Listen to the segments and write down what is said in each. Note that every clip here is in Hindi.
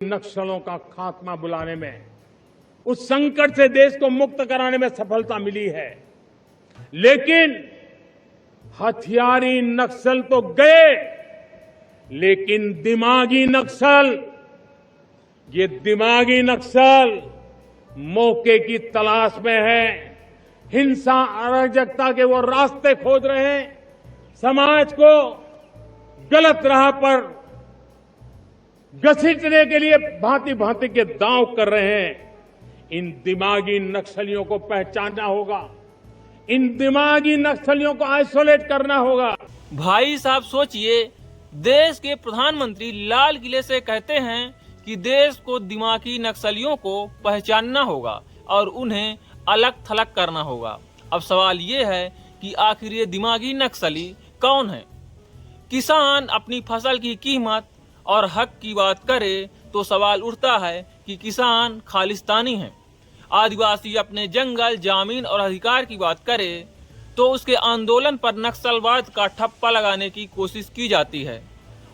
नक्सलों का खात्मा बुलाने में, उस संकट से देश को मुक्त कराने में सफलता मिली है। लेकिन हथियारी नक्सल तो गए, लेकिन दिमागी नक्सल, ये दिमागी नक्सल मौके की तलाश में है। हिंसा अराजकता के वो रास्ते खोज रहे हैं, समाज को गलत राह पर घसीटने के लिए भांति भांति के दांव कर रहे हैं। इन दिमागी नक्सलियों को पहचानना होगा, इन दिमागी नक्सलियों को आइसोलेट करना होगा। भाई साहब सोचिए, देश के प्रधानमंत्री लाल किले से कहते हैं कि देश को दिमागी नक्सलियों को पहचानना होगा और उन्हें अलग थलग करना होगा। अब सवाल ये है कि आखिर ये दिमागी नक्सली कौन है? किसान अपनी फसल की कीमत और हक की बात करे तो सवाल उठता है कि किसान खालिस्तानी है। आदिवासी अपने जंगल, जमीन और अधिकार की बात करे तो उसके आंदोलन पर नक्सलवाद का ठप्पा लगाने की कोशिश की जाती है।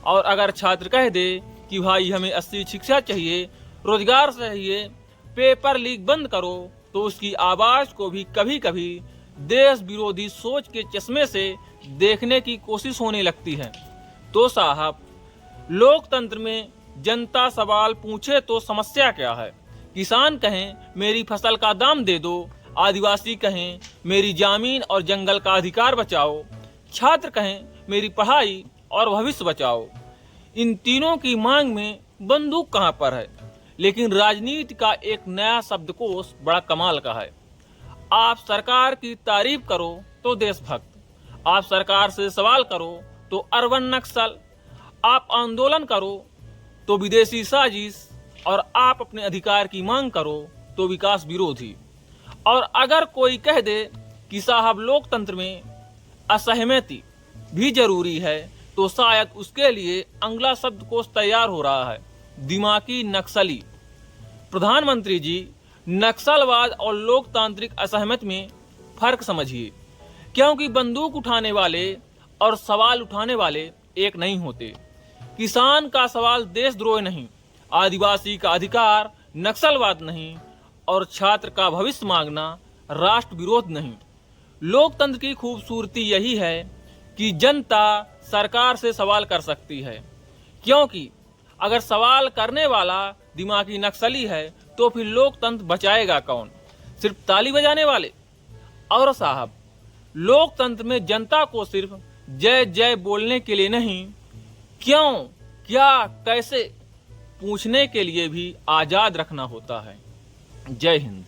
और अगर छात्र कह दे कि भाई हमें अच्छी शिक्षा चाहिए, रोजगार चाहिए, पेपर लीक बंद करो, तो उसकी आवाज को भी कभी कभी देश विरोधी सोच के चश्मे से देखने की कोशिश होने लगती है। तो साहब, लोकतंत्र में जनता सवाल पूछे तो समस्या क्या है? किसान कहें मेरी फसल का दाम दे दो, आदिवासी कहें मेरी जमीन और जंगल का अधिकार बचाओ, छात्र कहें मेरी पढ़ाई और भविष्य बचाओ। इन तीनों की मांग में बंदूक कहां पर है? लेकिन राजनीति का एक नया शब्दकोश बड़ा कमाल का है। आप सरकार की तारीफ करो तो देशभक्त, आप सरकार से सवाल करो तो अरबन नक्सल, आप आंदोलन करो तो विदेशी साजिश, और आप अपने अधिकार की मांग करो तो विकास विरोधी। और अगर कोई कह दे कि साहब लोकतंत्र में असहमति भी जरूरी है, तो शायद उसके लिए अगला शब्दकोश तैयार हो रहा है, दिमागी नक्सली। प्रधानमंत्री जी, नक्सलवाद और लोकतांत्रिक असहमति में फर्क समझिए, क्योंकि बंदूक उठाने वाले और सवाल उठाने वाले एक नहीं होते। किसान का सवाल देशद्रोह नहीं, आदिवासी का अधिकार नक्सलवाद नहीं, और छात्र का भविष्य मांगना राष्ट्र विरोध नहीं। लोकतंत्र की खूबसूरती यही है कि जनता सरकार से सवाल कर सकती है, क्योंकि अगर सवाल करने वाला दिमागी नक्सली है तो फिर लोकतंत्र बचाएगा कौन? सिर्फ ताली बजाने वाले? और साहब, लोकतंत्र में जनता को सिर्फ जय जय बोलने के लिए नहीं, क्यों, क्या, कैसे पूछने के लिए भी आजाद रखना होता है। जय हिंद।